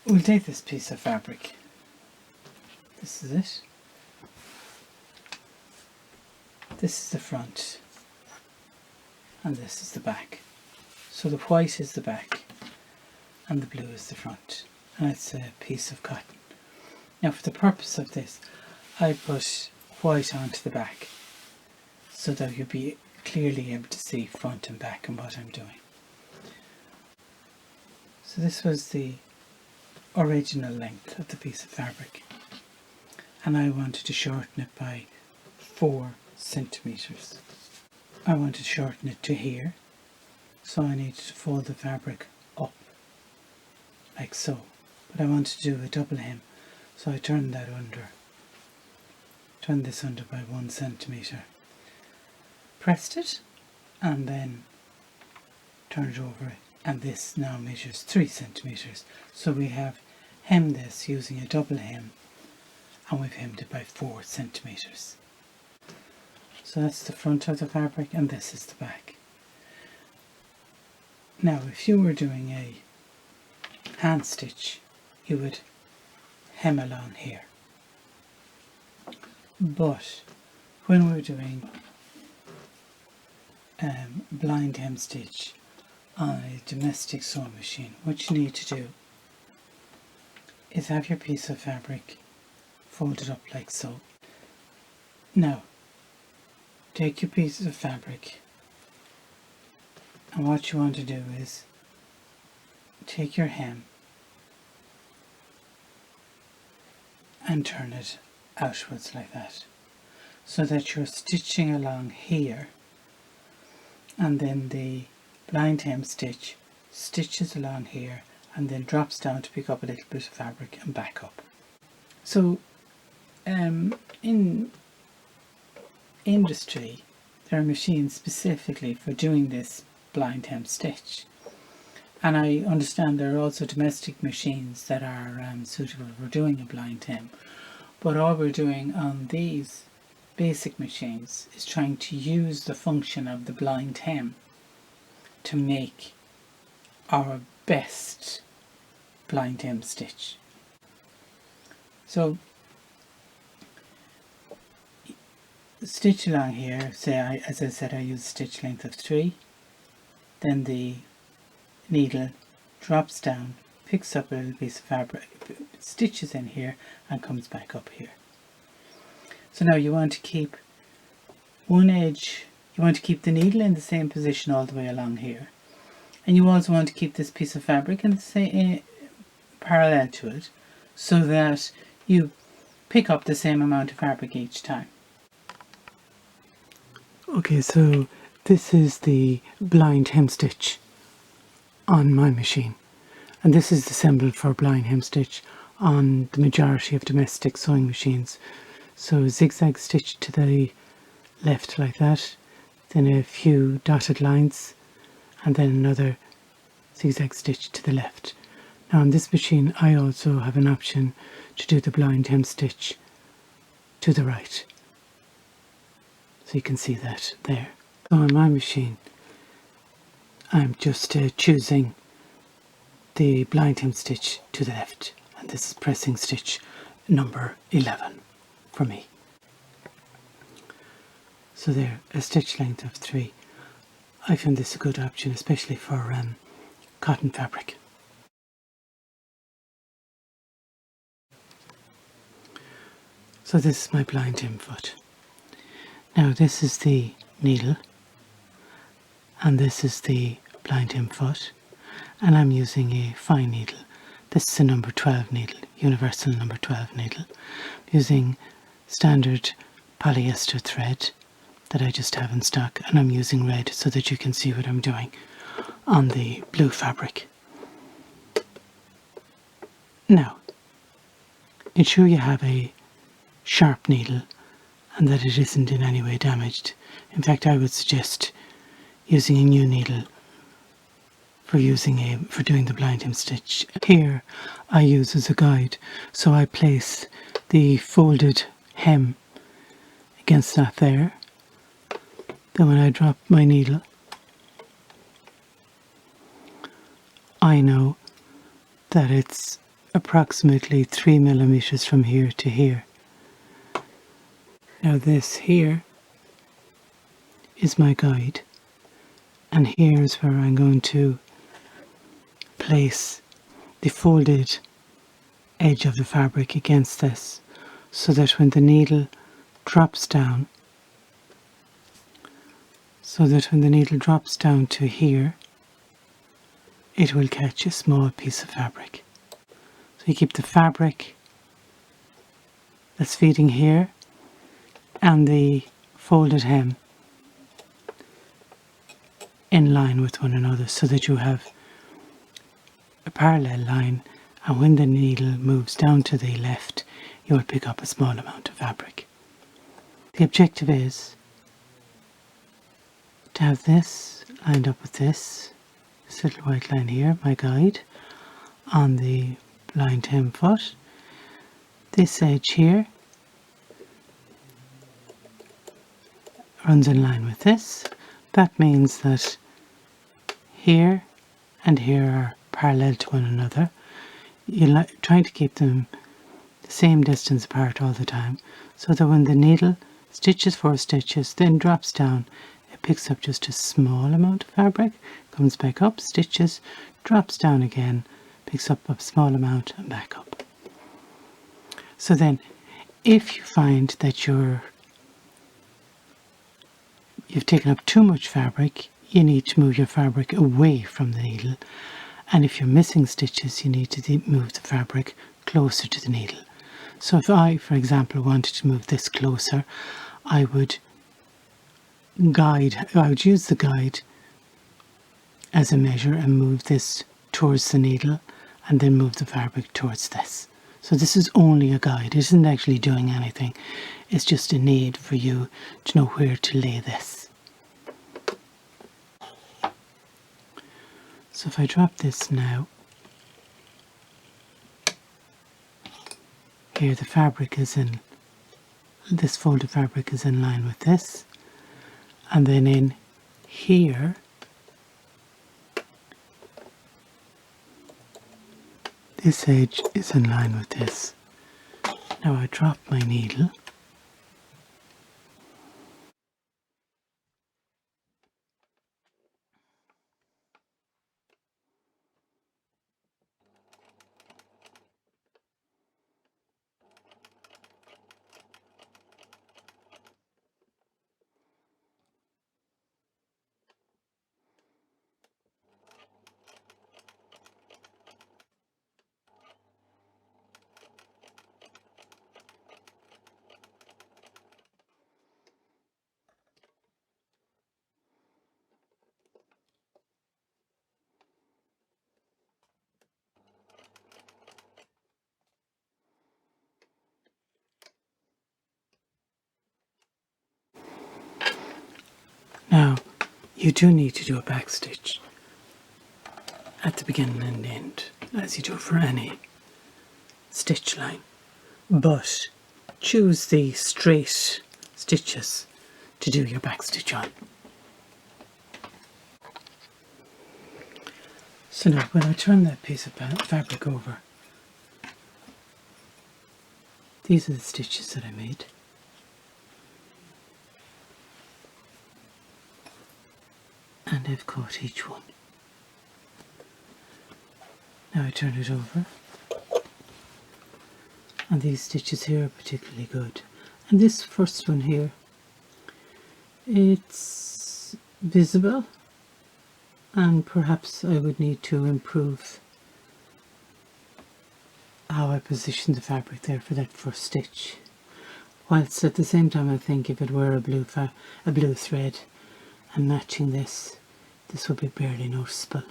we'll take this piece of fabric. This is it. This is the front and this is the back. So the white is the back and the blue is the front, and it's a piece of cotton. Now for the purpose of this, I put white onto the back so that you'll be clearly able to see front and back and what I'm doing. So this was the original length of the piece of fabric, and I wanted to shorten it by 4 centimeters. I want to shorten it to here, so I needed to fold the fabric up like so, but I want to do a double hem, so I turn this under by 1 centimeter, pressed it and then turn it over, and this now measures 3 centimeters. So we have hemmed this using a double hem, and we've hemmed it by 4 centimeters. So that's the front of the fabric and this is the back. Now if you were doing a hand stitch, you would hem along here. But when we're doing blind hem stitch on a domestic sewing machine, what you need to do is have your piece of fabric folded up like so. Now take your pieces of fabric, and what you want to do is take your hem and turn it outwards like that, so that you're stitching along here, and then the blind hem stitch stitches along here and then drops down to pick up a little bit of fabric and back up. So in industry there are machines specifically for doing this blind hem stitch, and I understand there are also domestic machines that are suitable for doing a blind hem, but all we're doing on these basic machines is trying to use the function of the blind hem to make our best blind hem stitch. So stitch along here, say as I said, I use a stitch length of 3, then the needle drops down, picks up a little piece of fabric, stitches in here and comes back up here. So now you want to keep one edge, you want to keep the needle in the same position all the way along here, and you also want to keep this piece of fabric in the same parallel to it, so that you pick up the same amount of fabric each time. Okay, so this is the blind hem stitch on my machine, and this is the symbol for blind hem stitch on the majority of domestic sewing machines. So zigzag stitch to the left like that, then a few dotted lines, and then another zigzag stitch to the left. Now on this machine I also have an option to do the blind hem stitch to the right, so you can see that there. So on my machine I'm just choosing the blind hem stitch to the left, and this is pressing stitch number 11 for me. So there, a stitch length of 3. I found this a good option, especially for cotton fabric. So this is my blind hem foot. Now this is the needle, and this is the blind hem foot, and I'm using a fine needle. This is a number 12 needle, universal number 12 needle, using standard polyester thread that I just have in stock, and I'm using red so that you can see what I'm doing on the blue fabric. Now, ensure you have a sharp needle and that it isn't in any way damaged. In fact, I would suggest using a new needle for doing the blind hem stitch. Here I use as a guide, so I place the folded hem against that there. Then when I drop my needle, I know that it's approximately 3 millimeters from here to here. Now this here is my guide, and here's where I'm going to place the folded edge of the fabric against this, so that when the needle drops down, to here, it will catch a small piece of fabric. So you keep the fabric that's feeding here and the folded hem in line with one another, so that you have a parallel line, and when the needle moves down to the left, you will pick up a small amount of fabric. The objective is to have this lined up with this little white line here, my guide, on the blind hem foot. This edge here runs in line with this. That means that here and here are parallel to one another. You're trying to keep them the same distance apart all the time, so that when the needle stitches 4 stitches, then drops down, it picks up just a small amount of fabric, comes back up, stitches, drops down again, picks up a small amount and back up. So then if you find that you've taken up too much fabric, you need to move your fabric away from the needle, and if you're missing stitches, you need to move the fabric closer to the needle. So if I, for example, wanted to move this closer, I would use the guide as a measure and move this towards the needle, and then move the fabric towards this. So this is only a guide, it isn't actually doing anything, it's just a need for you to know where to lay this. So if I drop this now, here the fabric is in, this folded fabric is in line with this, and then in here this edge is in line with this. Now I drop my needle, now you do need to do a back stitch at the beginning and end, as you do for any stitch line, but choose the straight stitches to do your back stitch on. So now when I turn that piece of fabric over, these are the stitches that I made. And I've caught each one. Now I turn it over, and these stitches here are particularly good. And this first one here, it's visible, and perhaps I would need to improve how I position the fabric there for that first stitch. Whilst at the same time I think if it were a blue thread and matching this would be barely noticeable.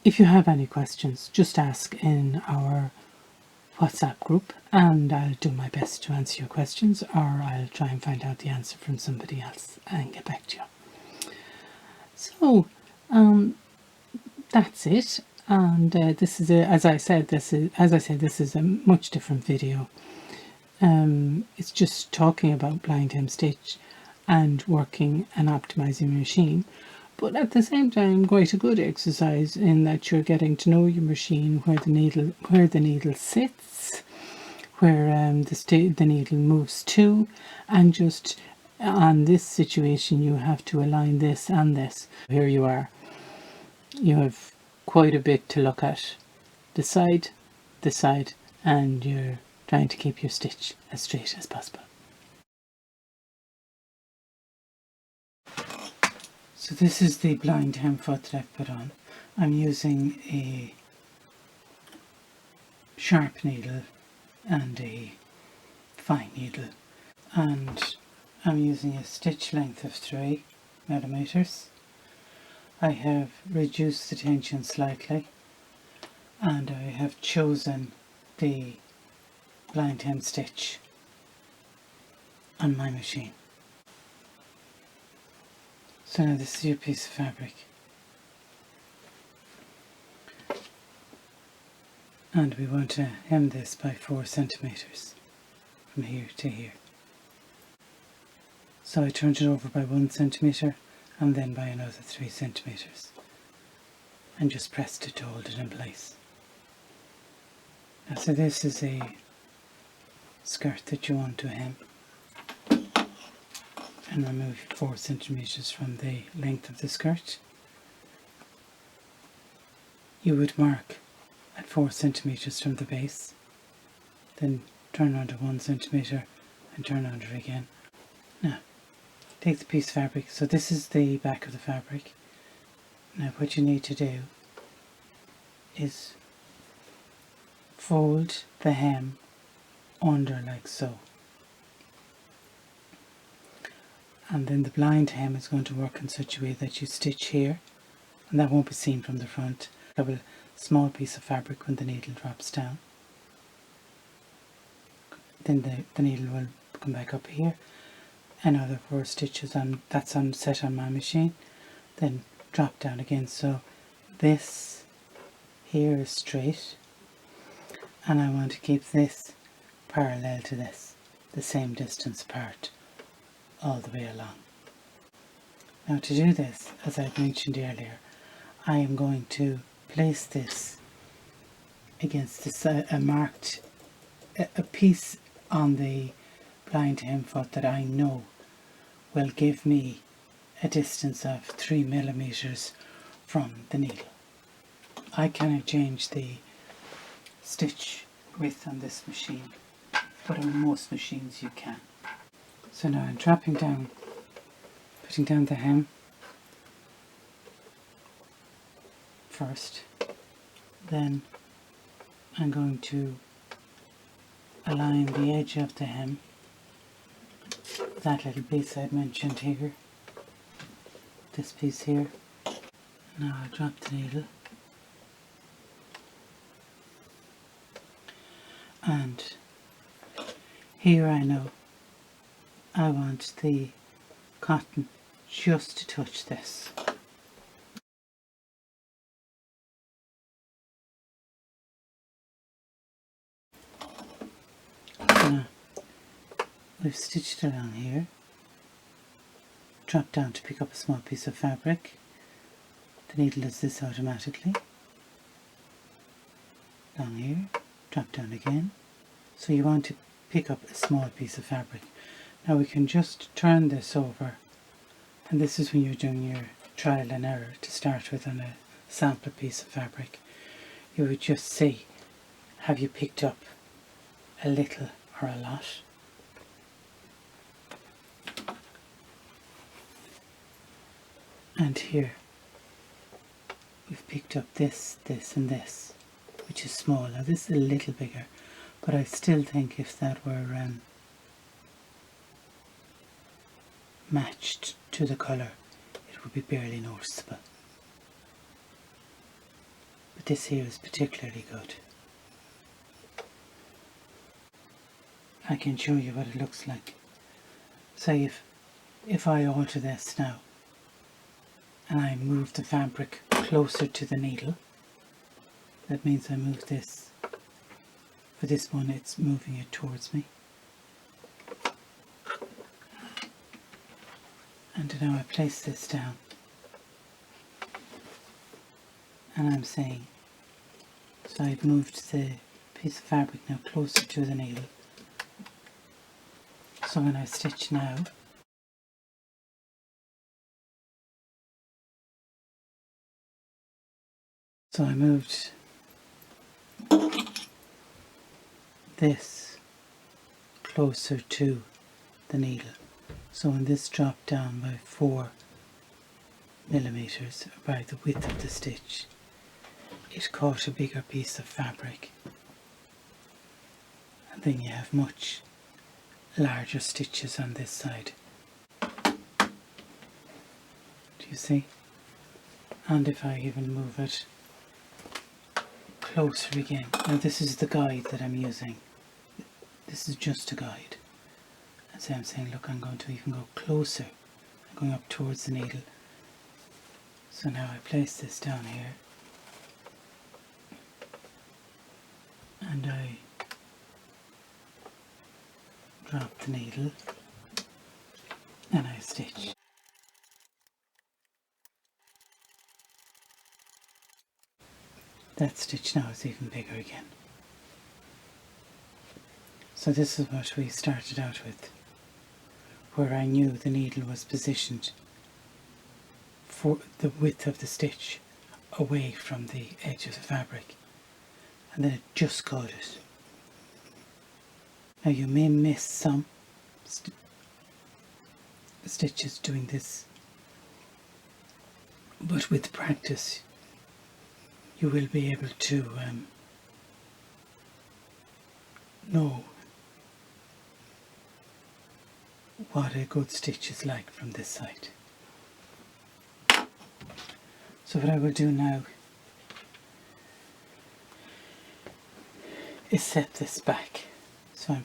If you have any questions, just ask in our WhatsApp group and I'll do my best to answer your questions, or I'll try and find out the answer from somebody else and get back to you. So that's it, and this is as I said this is a much different video. It's just talking about blind hem stitch and working an optimizing machine, but at the same time quite a good exercise in that you're getting to know your machine, where the needle sits, where the needle moves to, and just on this situation you have to align this and this. Here you are, you have quite a bit to look at, the side, and you're trying to keep your stitch as straight as possible. So this is the blind hem foot that I've put on. I'm using a sharp needle and a fine needle, and I'm using a stitch length of 3 millimeters. I have reduced the tension slightly, and I have chosen the blind hem stitch on my machine. So now this is your piece of fabric, and we want to hem this by 4 centimeters from here to here. So I turned it over by 1 centimeter and then by another 3 centimeters, and just pressed it to hold it in place. Now, so this is a skirt that you want to hem, and remove 4 centimeters from the length of the skirt. You would mark at 4 centimeters from the base, then turn under 1 centimeter and turn under again. Now take the piece of fabric, so this is the back of the fabric. Now what you need to do is fold the hem under like so, and then the blind hem is going to work in such a way that you stitch here, and that won't be seen from the front. Have a small piece of fabric when the needle drops down, then the needle will come back up here, another 4 stitches on that's set on my machine, then drop down again. So this here is straight, and I want to keep this parallel to this, the same distance apart all the way along. Now to do this, as I mentioned earlier, I am going to place this against this marked a piece on the blind hem foot that I know will give me a distance of 3 millimeters from the needle. I cannot change the stitch width on this machine, but on most machines you can. So now I'm putting down the hem first, then I'm going to align the edge of the hem, that little piece I mentioned here, this piece here. Now I'll drop the needle, and here I know I want the cotton just to touch this. Now we've stitched along here, drop down to pick up a small piece of fabric. The needle does this automatically. Down here, drop down again. So you want to pick up a small piece of fabric. Now we can just turn this over, and this is when you're doing your trial and error to start with on a sample piece of fabric. You would just see, have you picked up a little or a lot? And here we've picked up this, this and this, which is small. Now this is a little bigger, but I still think if that were matched to the colour, it would be barely noticeable. But this here is particularly good. I can show you what it looks like. Say if I alter this now and I move the fabric closer to the needle, that means I move this. For this one, it's moving it towards me. And now I place this down. and I'm saying, so I've moved the piece of fabric now closer to the needle. So when I stitch now, so I moved this closer to the needle. So when this dropped down by 4 millimeters, or by the width of the stitch, it caught a bigger piece of fabric. And then you have much larger stitches on this side. Do you see? And if I even move it closer again, now this is the guide that I'm using. This is just a guide. And so I'm saying, look, I'm going to even go closer. I'm going up towards the needle. So now I place this down here. And I drop the needle. And I stitch. That stitch now is even bigger again. So this is what we started out with, where I knew the needle was positioned for the width of the stitch away from the edge of the fabric, and then it just caught it. Now you may miss some stitches doing this, but with practice you will be able to know what a good stitch is like from this side. So what I will do now is set this back. So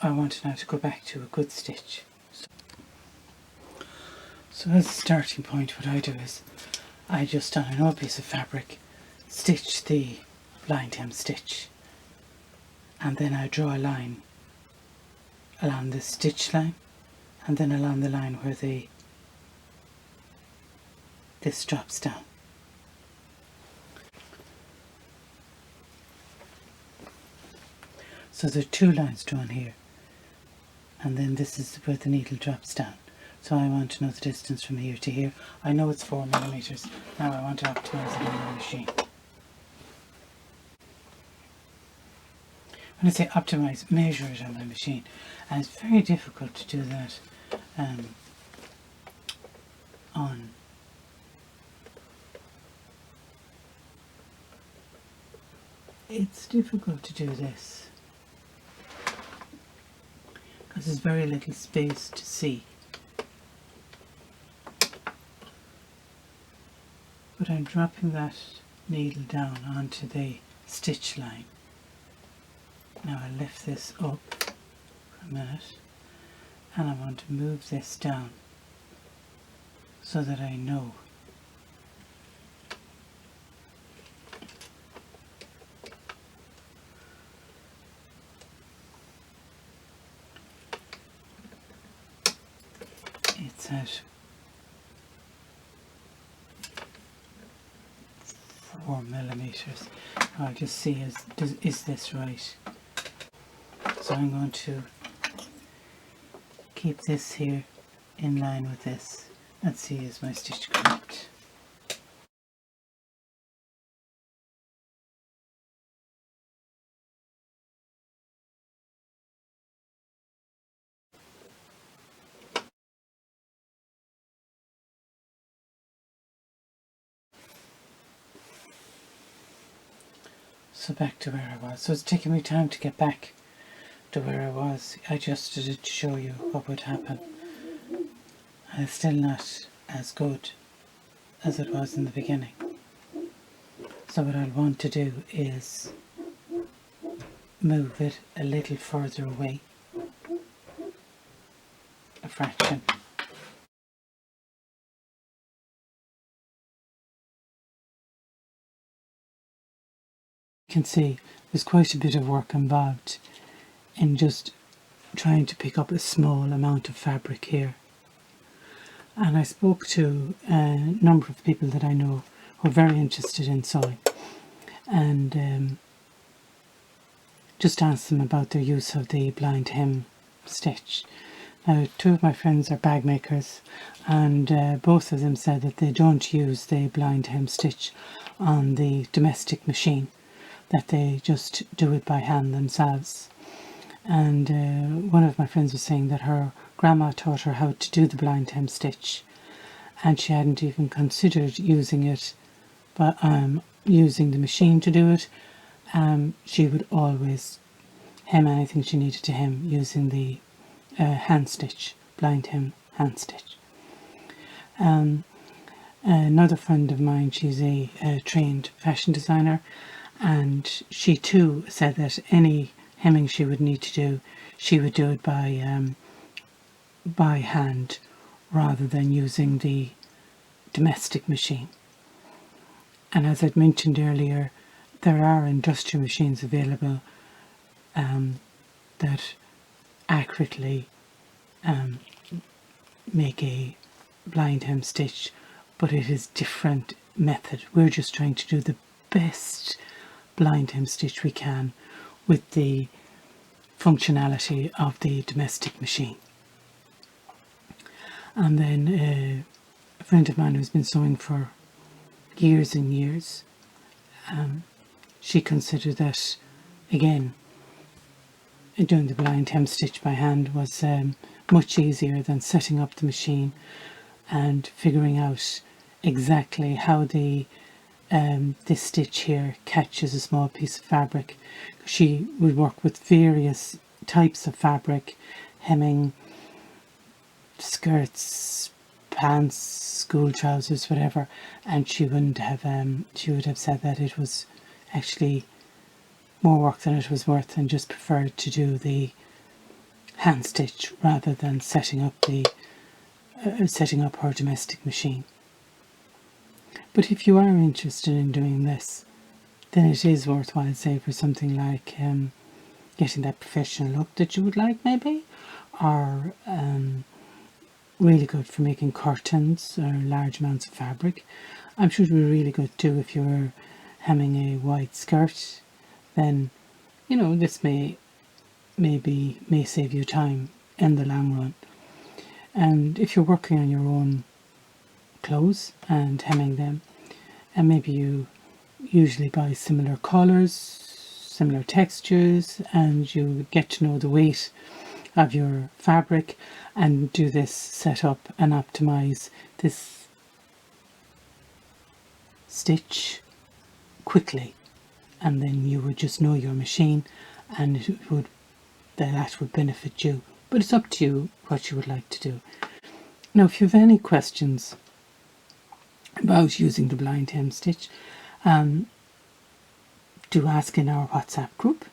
I want now to go back to a good stitch. So as a starting point, what I do is I just, on an old piece of fabric, stitch the blind hem stitch, and then I draw a line along the stitch line, and then along the line where this drops down. So there are 2 lines drawn here, and then this is where the needle drops down. So I want to know the distance from here to here. I know it's 4 millimeters. Now I want to optimize it on my machine. When I say optimize, measure it on my machine. And it's very difficult to do that on it's difficult to do this because there's very little space to see. But I'm dropping that needle down onto the stitch line. Now I lift this up for a minute, and I want to move this down so that I know it's at 4 millimeters. I'll just see is this right. So I'm going to keep this here in line with this and see is my stitch correct. So back to where I was. So it's taking me time to get back to where I was. I adjusted it to show you what would happen. And it's still not as good as it was in the beginning. So what I'll want to do is move it a little further away, a fraction. You can see there's quite a bit of work involved in just trying to pick up a small amount of fabric here. And I spoke to a number of people that I know who are very interested in sewing, and just asked them about their use of the blind hem stitch. Now, two of my friends are bag makers, and both of them said that they don't use the blind hem stitch on the domestic machine, that they just do it by hand themselves. And one of my friends was saying that her grandma taught her how to do the blind hem stitch, and she hadn't even considered using it, but using the machine to do it. She would always hem anything she needed to hem using the hand stitch, blind hem hand stitch. Another friend of mine, she's a trained fashion designer, and she too said that any hemming she would need to do, she would do it by hand rather than using the domestic machine. And as I'd mentioned earlier, there are industrial machines available that accurately make a blind hem stitch, but it is different method. We're just trying to do the best blind hem stitch we can with the functionality of the domestic machine. And then a friend of mine who's been sewing for years and years, she considered that, again, doing the blind hem stitch by hand was much easier than setting up the machine and figuring out exactly how the this stitch here catches a small piece of fabric. She would work with various types of fabric, hemming skirts, pants, school trousers, whatever, and she would have said that it was actually more work than it was worth, and just preferred to do the hand stitch rather than setting up her domestic machine. But if you are interested in doing this, then it is worthwhile, say, for something like getting that professional look that you would like, maybe, or really good for making curtains or large amounts of fabric. I'm sure it would be really good too if you were hemming a white skirt. Then, you know, this may save you time in the long run. And if you're working on your own clothes and hemming them, and maybe you usually buy similar colours, similar textures, and you get to know the weight of your fabric and do this setup and optimize this stitch quickly, and then you would just know your machine, and that would benefit you. But it's up to you what you would like to do. Now, if you have any questions about using the blind hem stitch, do ask in our WhatsApp group.